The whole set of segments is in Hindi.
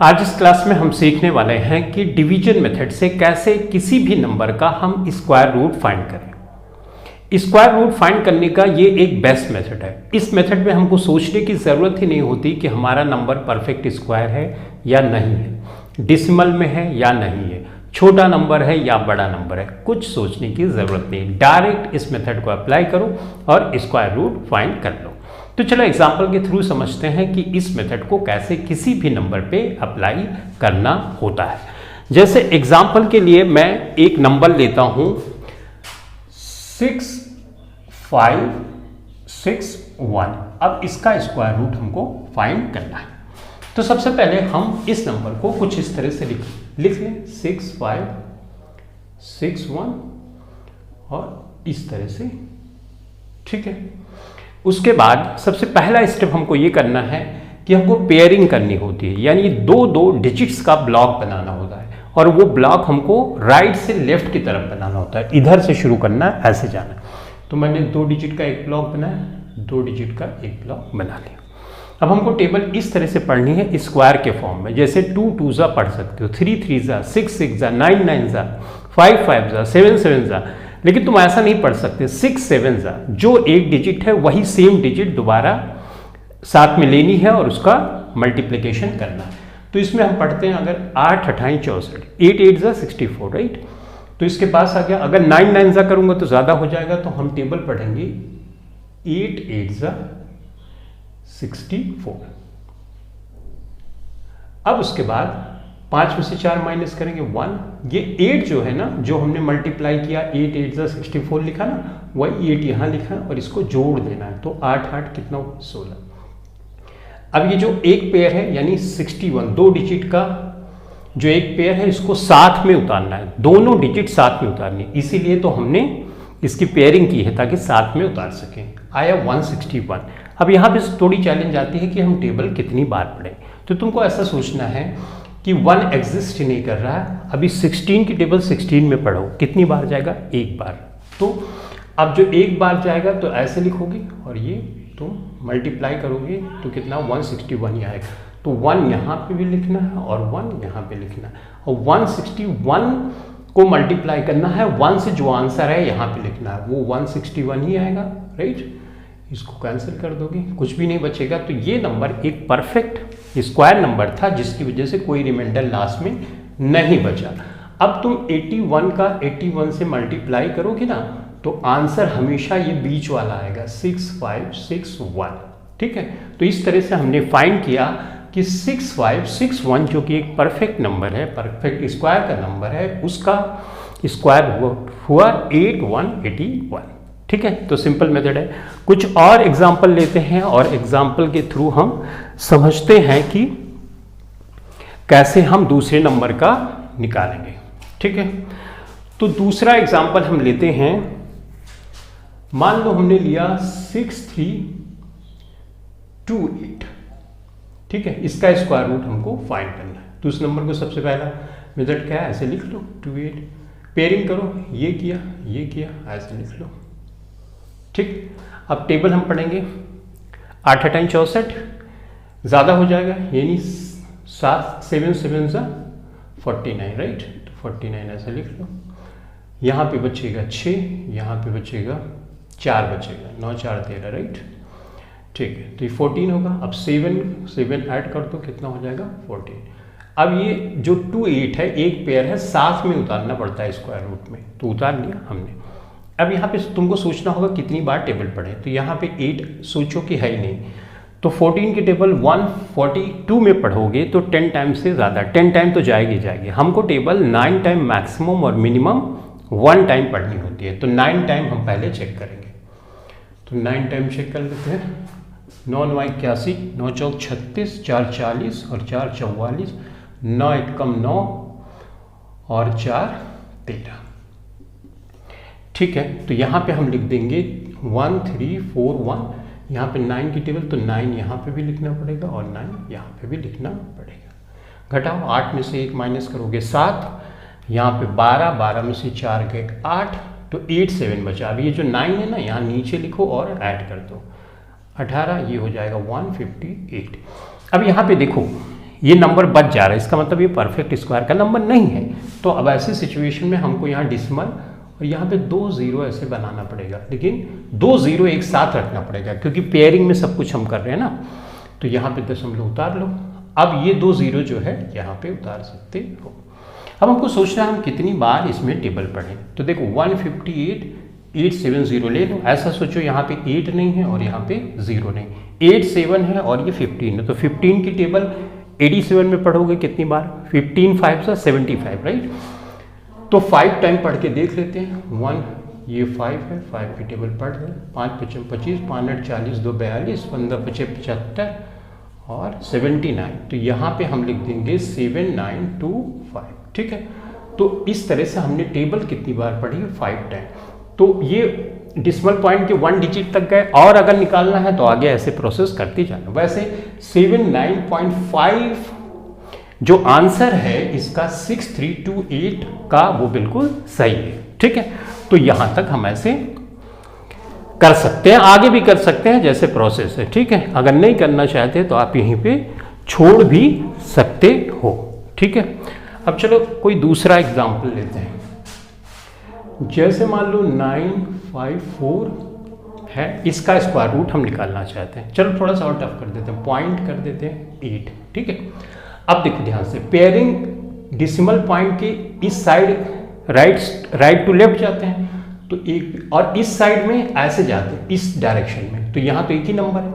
आज इस क्लास में हम सीखने वाले हैं कि डिवीजन मेथड से कैसे किसी भी नंबर का हम स्क्वायर रूट फाइंड करें। स्क्वायर रूट फाइंड करने का ये एक बेस्ट मेथड है। इस मेथड में हमको सोचने की ज़रूरत ही नहीं होती कि हमारा नंबर परफेक्ट स्क्वायर है या नहीं है, डिसिमल में है या नहीं है, छोटा नंबर है या बड़ा नंबर है, कुछ सोचने की ज़रूरत नहीं। डायरेक्ट इस मेथड को अप्लाई करो और स्क्वायर रूट फाइंड कर लो। तो चलो एग्जाम्पल के थ्रू समझते हैं कि इस मेथड को कैसे किसी भी नंबर पे अप्लाई करना होता है। जैसे एग्जाम्पल के लिए मैं एक नंबर लेता हूं 6561। अब इसका स्क्वायर रूट हमको फाइंड करना है। तो सबसे पहले हम इस नंबर को कुछ इस तरह से लिख लें 6561 और इस तरह से, ठीक है। उसके बाद सबसे पहला स्टेप हमको ये करना है कि हमको पेयरिंग करनी होती है, यानी दो डिजिट्स का ब्लॉक बनाना होता है और वो ब्लॉक हमको राइट से लेफ्ट की तरफ बनाना होता है। इधर से शुरू करना है, ऐसे जाना है। तो मैंने 2 डिजिट का एक ब्लॉक बनाया, 2 डिजिट का एक ब्लॉक बना लिया। अब हमको टेबल इस तरह से पढ़नी है स्क्वायर के फॉर्म में। जैसे 2 2 जा पढ़ सकते हो, 3 3 जा, 6 6 जा, 9 9 जा, 5 5 जा, 7 7 जा। लेकिन तुम ऐसा नहीं पढ़ सकते 6 7 जा, जो एक डिजिट है वही सेम डिजिट दोबारा साथ में लेनी है और उसका मल्टीप्लिकेशन करना है। तो इसमें हम पढ़ते हैं अगर 8 8 64, 8 8 जा 64, राइट। तो इसके पास आ गया। अगर 9 9 जा करूंगा तो ज़्यादा हो जाएगा, तो हम टेबल पढ़ेंगे 8 8 जा 64। अब उसके बाद 5 में से 4 माइनस करेंगे 1। ये 8 जो है ना, जो हमने मल्टीप्लाई किया 8 8 जा 64 लिखा ना, वही 8 यहाँ लिखा है और इसको जोड़ देना है। तो 8 8 कितना हो 16। अब ये जो एक पेयर है यानी 61, 2 डिजिट का जो एक पेयर है, इसको साथ में उतारना है, दोनों डिजिट साथ में उतारनी है। इसीलिए तो हमने इसकी पेयरिंग की है ताकि साथ में उतार सकें। आया 161। अब यहाँ पे थोड़ी चैलेंज आती है कि हम टेबल कितनी बार पढ़ें। तो तुमको ऐसा सोचना है कि 1 एग्जिस्ट ही नहीं कर रहा है। अभी 16 की टेबल 16 में पढ़ो, कितनी बार जाएगा? एक बार। तो अब जो एक बार जाएगा तो ऐसे लिखोगे और ये तुम मल्टीप्लाई करोगे तो कितना 161 ही आएगा। तो 1 यहाँ पे भी लिखना है और 1 यहाँ पे लिखना है और 161 को मल्टीप्लाई करना है 1 से। जो आंसर है यहाँ पे लिखना है वो 161 ही आएगा, राइट। इसको कैंसिल कर दोगे, कुछ भी नहीं बचेगा। तो ये नंबर एक परफेक्ट स्क्वायर नंबर था जिसकी वजह से कोई रिमाइंडर लास्ट में नहीं बचा। अब तुम 81 का 81 से मल्टीप्लाई करोगे ना, तो आंसर हमेशा ये बीच वाला आएगा 6561, ठीक है। तो इस तरह से हमने फाइंड किया कि 6561 जो कि एक परफेक्ट नंबर है, परफेक्ट स्क्वायर का नंबर है, उसका स्क्वायर हुआ 8181, ठीक है। तो सिंपल मेथड है। कुछ और एग्जाम्पल लेते हैं और एग्जाम्पल के थ्रू हम समझते हैं कि कैसे हम दूसरे नंबर का निकालेंगे, ठीक है। तो दूसरा एग्जाम्पल हम लेते हैं। मान लो हमने लिया 6328, ठीक है। इसका स्क्वायर रूट हमको फाइंड करना है। तो उस नंबर को सबसे पहला मेथड क्या है, ऐसे लिख लो 28, पेयरिंग करो, ये किया, ऐसे लिख लो, ठीक। अब टेबल हम पढ़ेंगे 8 8 64, ज़्यादा हो जाएगा यानी 7 7 7 जा 49, राइट। तो 49 ऐसे लिख लो। यहाँ पे बचेगा 6, यहाँ पे बचेगा 4 बचेगा, 9 4 13, राइट, ठीक है। तो ये 14 होगा। अब 7 ऐड कर दो, कितना हो जाएगा 14। अब ये जो 28 है एक पेयर है, साथ में उतारना पड़ता है स्क्वायर रूट में, तो उतार लिया हमने। अब यहाँ पे तुमको सोचना होगा कितनी बार टेबल पढ़े। तो यहाँ पे 8 सोचो कि है ही नहीं, तो 14 की टेबल 142 में पढ़ोगे तो 10 टाइम से ज़्यादा, 10 टाइम तो जाएगी। हमको टेबल 9 टाइम मैक्सिमम और मिनिमम 1 टाइम पढ़नी होती है। तो 9 टाइम हम पहले चेक करेंगे। तो 9 टाइम चेक कर लेते हैं। 9 9 81, 9 4 36, 4 40 और 4 44, 9 1 कम 9 और 4 13, ठीक है। तो यहाँ पे हम लिख देंगे 1341। यहाँ पे 9 की टेबल, तो 9 यहाँ पे भी लिखना पड़ेगा और 9 यहाँ पे भी लिखना पड़ेगा। घटाओ, 8 में से 1 माइनस करोगे 7, यहाँ पे 12, 12 में से 4 गए 8, तो 8 7 बचा। अब ये जो 9 है ना, यहाँ नीचे लिखो और ऐड कर दो 18, ये हो जाएगा 158। अब यहाँ पे देखो ये नंबर बच जा रहा है, इसका मतलब ये परफेक्ट स्क्वायर का नंबर नहीं है। तो अब ऐसी सिचुएशन में हमको यहाँ डिसिमल और यहाँ पे 2 0 ऐसे बनाना पड़ेगा, लेकिन 2 0 एक साथ रखना पड़ेगा क्योंकि पेयरिंग में सब कुछ हम कर रहे हैं ना। तो यहाँ पे दशमलव उतार लो। अब ये 2 0 जो है यहाँ पे उतार सकते हो। अब हमको सोचना है हम कितनी बार इसमें टेबल पढ़ें। तो देखो 158,870 ले लो। ऐसा सोचो यहाँ पे 8 नहीं है और यहाँ पे 0 नहीं, 8 7 है और ये 15 है। तो 15 की टेबल 87 में पढ़ोगे कितनी बार? 15 5 सा 75, राइट। तो 5 टाइम पढ़ के देख लेते हैं। 1 ये 5 है, 5 की टेबल पढ़ रहे हैं। 5 5 25, 5 8 40, 2 42, 15 5 75 और 79। तो यहाँ पे हम लिख देंगे 7925, ठीक है। तो इस तरह से हमने टेबल कितनी बार पढ़ी? 5 टाइम। तो ये डिसिमल पॉइंट के 1 डिजिट तक गए, और अगर निकालना है तो आगे ऐसे प्रोसेस करते जाना। वैसे 79.5 जो आंसर है इसका 6328 का वो बिल्कुल सही है, ठीक है। तो यहां तक हम ऐसे कर सकते हैं, आगे भी कर सकते हैं जैसे प्रोसेस है, ठीक है। अगर नहीं करना चाहते तो आप यहीं पे छोड़ भी सकते हो, ठीक है। अब चलो कोई दूसरा एग्जाम्पल लेते हैं। जैसे मान लो 954 है, इसका स्क्वायर रूट हम निकालना चाहते हैं। चलो थोड़ा सा और टफ कर देते हैं, पॉइंट कर देते हैं 8, ठीक है। अब देखो ध्यान से, पेयरिंग डिसिमल पॉइंट के इस साइड राइट टू लेफ्ट जाते हैं, तो एक, और इस साइड में ऐसे जाते हैं इस डायरेक्शन में। तो यहाँ तो एक ही नंबर है,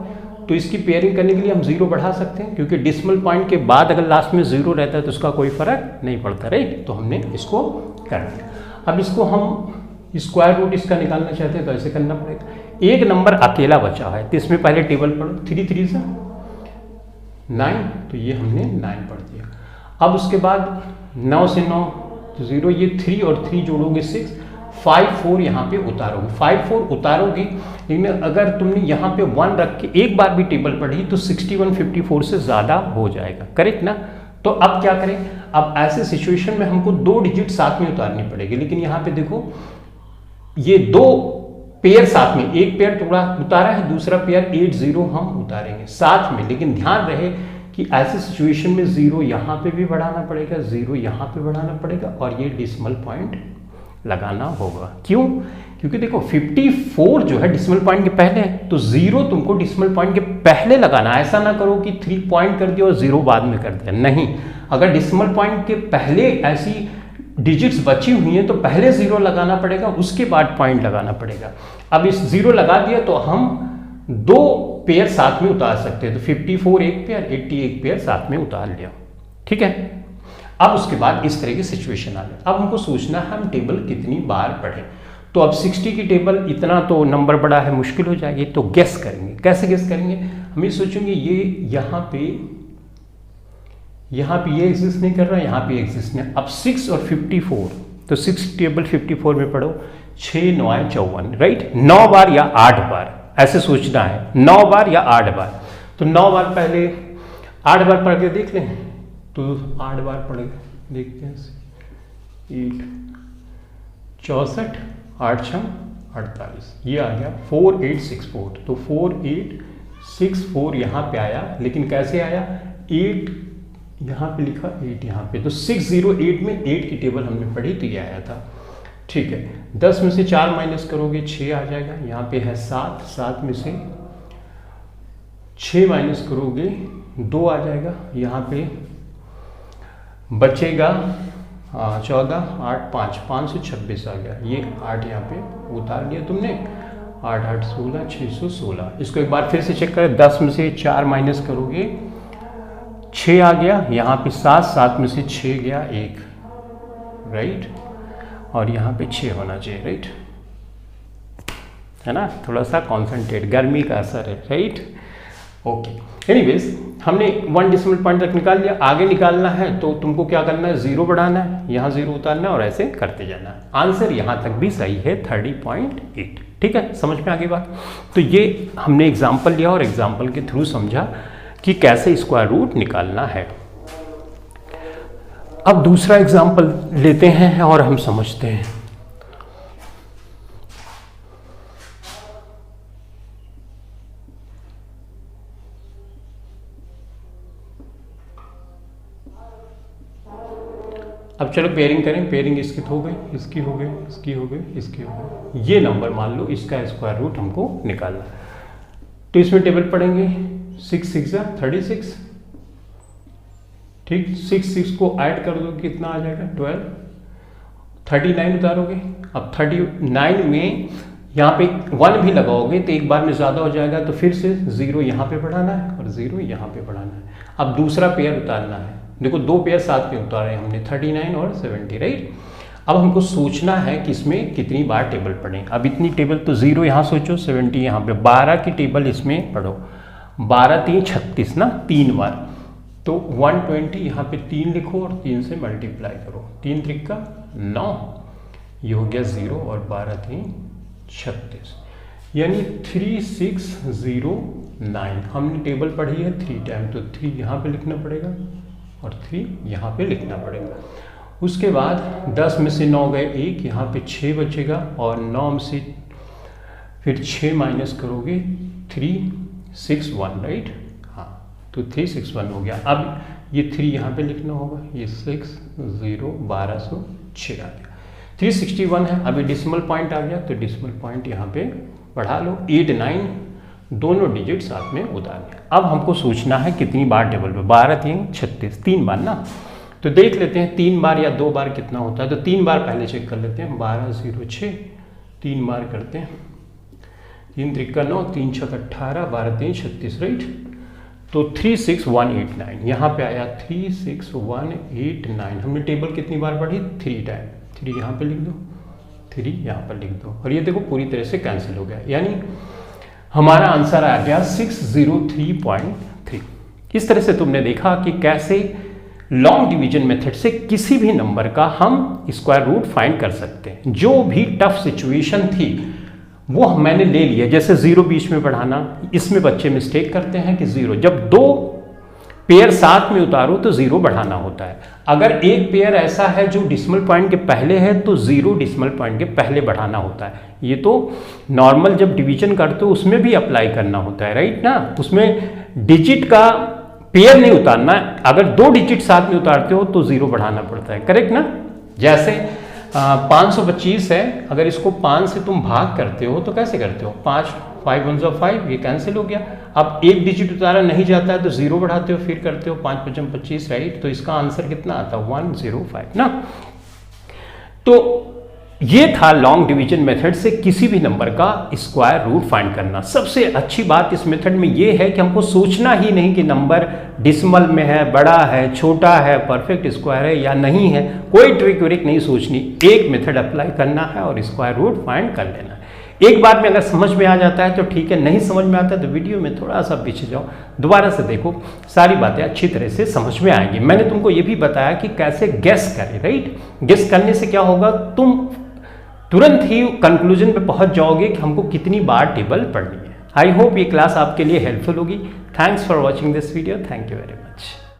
तो इसकी पेयरिंग करने के लिए हम 0 बढ़ा सकते हैं, क्योंकि डिसिमल पॉइंट के बाद अगर लास्ट में 0 रहता है तो उसका कोई फर्क नहीं पड़ता, राइट। तो हमने इसको कर दिया। अब इसको हम स्क्वायर रूट इसका निकालना चाहते हैं तो ऐसे करना पड़ेगा। एक नंबर अकेला बचा है तो इसमें पहले टेबल पढ़ो, 3 3 से 9, तो ये हमने 9 पढ़ दिया। अब उसके बाद 9 से 9 तो 0, ये 3 और 3 जोड़ोगे 6, 5 4 यहाँ पे उतारोगे, 5 4 उतारोगे। लेकिन अगर तुमने यहाँ पे 1 रख के एक बार भी टेबल पढ़ी तो 6154 से ज़्यादा हो जाएगा, करेक्ट ना। तो अब क्या करें? अब ऐसे सिचुएशन में हमको 2 डिजिट साथ में उतारनी पड़ेगी, लेकिन यहाँ पे देखो ये 2 पेयर साथ में, एक पेयर थोड़ा उतारा है, दूसरा पेयर 8 0 हम उतारेंगे साथ में। लेकिन ध्यान रहे कि ऐसे सिचुएशन में 0 यहाँ पे भी बढ़ाना पड़ेगा, 0 यहाँ पे बढ़ाना पड़ेगा, और ये डिसिमल पॉइंट लगाना होगा। क्यों? क्योंकि देखो 54 जो है डिसिमल पॉइंट के पहले है, तो 0 तुमको डिसिमल पॉइंट के पहले लगाना। ऐसा ना करो कि 3 पॉइंट कर दिया और 0 बाद में कर दिया, नहीं। अगर डिसिमल पॉइंट के पहले ऐसी डिजिट्स बची हुई हैं तो पहले 0 लगाना पड़ेगा, उसके बाद पॉइंट लगाना पड़ेगा। अब इस 0 लगा दिया तो हम 2 पेयर साथ में उतार सकते हैं, तो 54 एक पेयर, 80 एक पेयर साथ में उतार लिया, ठीक है। अब उसके बाद इस तरह की सिचुएशन आ गई। अब हमको सोचना है हम टेबल कितनी बार पढ़ें। तो अब 60 की टेबल, इतना तो नंबर बड़ा है, मुश्किल हो जाएगी। तो गेस करेंगे, कैसे गेस करेंगे? हम ये सोचेंगे ये यहाँ पे ये एग्जिस्ट नहीं कर रहा, यहाँ पे एग्जिस्ट नहीं। अब 6 और 54, तो 6 टेबल 54 में पढ़ो, 6 9 54, राइट। 9 बार या 8 बार ऐसे सोचना है, 9 बार या 8 बार। तो 9 बार पहले 8 बार पढ़ के देख लें, तो 8 बार पढ़ के देखते हैं। 8 64, 8 6 48, ये आ गया 4864। तो 4864 यहाँ पे आया, लेकिन कैसे आया? 8 यहाँ पे लिखा, 8 यहाँ पे, तो 608 में 8 की टेबल हमने पढ़ी तो ये आया था, ठीक है। 10 में से 4 माइनस करोगे 6 आ जाएगा। यहाँ पे है 7, 7 में से 6 माइनस करोगे 2 आ जाएगा। यहाँ पे बचेगा 14, 8 5, 5 से 26 आ गया। ये 8 यहाँ पे उतार लिया तुमने, 8 8 16, 616। इसको एक बार फिर से चेक करें, 10 में से 4 माइनस करोगे 6 आ गया। यहाँ पे 7, 7 में से 6 गया 1, राइट। और यहाँ पे 6 होना चाहिए, राइट, है ना। थोड़ा सा कॉन्सेंट्रेट, गर्मी का असर है, राइट, ओके। एनीवेज हमने 1 डिसिमल पॉइंट तक निकाल लिया। आगे निकालना है तो तुमको क्या करना है? 0 बढ़ाना है, यहाँ 0 उतारना है और ऐसे करते जाना है। आंसर यहाँ तक भी सही है, 30.8, ठीक है। समझ में आ गई बात? तो ये हमने एग्जाम्पल लिया और एग्जाम्पल के थ्रू समझा कि कैसे स्क्वायर रूट निकालना है। अब दूसरा एग्जाम्पल लेते हैं और हम समझते हैं। अब चलो पेयरिंग करें, पेयरिंग इसकी हो गई, इसकी हो गई, इसकी हो गई, इसकी हो गई, ये नंबर मान लो, इसका स्क्वायर रूट हमको निकालना। तो इसमें टेबल पढ़ेंगे 6 6 36, ठीक, 6 को ऐड कर दो कितना आ जाएगा 12, 39 उतारोगे। अब 39 में यहाँ पे 1 भी लगाओगे तो एक बार में ज़्यादा हो जाएगा, तो फिर से 0 यहाँ पे बढ़ाना है और 0 यहाँ पे बढ़ाना है। अब दूसरा पेयर उतारना है, देखो 2 पेयर साथ में उतारे हमने 39 और 70, राइट। अब हमको सोचना है कि इसमें कितनी बार टेबल पढ़ें। अब इतनी टेबल तो 0 यहाँ सोचो, 70 यहाँ पे, 12 की टेबल इसमें पढ़ो, 12 3 36 ना, 3 बार, तो 120 यहाँ पे 3 लिखो और 3 से मल्टीप्लाई करो, 3 त्रिक का 9, ये हो गया 0 और 12 3 36, यानी 3609। हमने टेबल पढ़ी है 3 टाइम, तो 3 यहाँ पे लिखना पड़ेगा और 3 यहाँ पे लिखना पड़ेगा। उसके बाद 10 में से 9 गए 1, यहाँ पे 6 बचेगा और 9 में से फिर 6 माइनस करोगे 361, राइट, हाँ, तो 361 हो गया। अब ये 3 यहाँ पे लिखना होगा, ये 6 0 1206 आ गया, 361 है। अभी डिसिमल पॉइंट आ गया, तो डिसिमल पॉइंट यहाँ पे बढ़ा लो, 8 9 दोनों डिजिट साथ में उतार दिया। अब हमको सोचना है कितनी बार टेबल पे, 12 3 36, 3 बार ना, तो देख लेते हैं 3 बार या 2 बार कितना होता है। तो 3 बार पहले चेक कर लेते हैं, 12 0 6, 3 बार करते हैं, 3 त्रिक 9, 3 6 18, 12 3 36, राइट। तो 36189 यहाँ पे आया, 36189। हमने टेबल कितनी बार पढ़ी, 3 टाइम, 3 यहाँ पे लिख दो, 3 यहाँ पर लिख दो, और ये देखो पूरी तरह से कैंसिल हो गया, यानी हमारा आंसर आ गया 603.3। इस तरह से तुमने देखा कि कैसे लॉन्ग डिवीजन मेथड से किसी भी नंबर का हम स्क्वायर रूट फाइंड कर सकते हैं। जो भी टफ सिचुएशन थी वो मैंने ले लिया, जैसे 0 बीच में बढ़ाना, इसमें बच्चे मिस्टेक करते हैं कि 0 जब 2 पेयर साथ में उतारो तो 0 बढ़ाना होता है। अगर एक पेयर ऐसा है जो डिसिमल पॉइंट के पहले है तो 0 डिसिमल पॉइंट के पहले बढ़ाना होता है। ये तो नॉर्मल जब डिवीजन करते हो उसमें भी अप्लाई करना होता है, राइट ना, उसमें डिजिट का पेयर नहीं उतारना, अगर 2 डिजिट साथ में उतारते हो तो 0 बढ़ाना पड़ता है, करेक्ट ना। जैसे 525 है, अगर इसको 5 से तुम भाग करते हो तो कैसे करते हो, 5 5 1 5, ये कैंसिल हो गया। अब एक डिजिट उतारा नहीं जाता है तो 0 बढ़ाते हो, फिर करते हो 5 5 25, राइट। तो इसका आंसर कितना आता है, 105 ना। तो ये था लॉन्ग डिवीजन मेथड से किसी भी नंबर का स्क्वायर रूट फाइंड करना। सबसे अच्छी बात इस मेथड में ये है कि हमको सोचना ही नहीं कि नंबर डिसिमल में है, बड़ा है, छोटा है, परफेक्ट स्क्वायर है या नहीं है, कोई ट्रिक व्रिक नहीं सोचनी, एक मेथड अप्लाई करना है और स्क्वायर रूट फाइंड कर लेना है। एक बार में अगर समझ में आ जाता है तो ठीक है, नहीं समझ में आता है तो वीडियो में थोड़ा सा पीछे जाओ, दोबारा से देखो, सारी बातें अच्छी तरह से समझ में आएंगी। मैंने तुमको ये भी बताया कि कैसे गेस करें, राइट। गेस करने से क्या होगा, तुम तुरंत ही कंक्लूजन पे पहुंच जाओगे कि हमको कितनी बार टेबल पढ़नी है। आई होप ये क्लास आपके लिए हेल्पफुल होगी। Thanks for watching this video, thank you very much.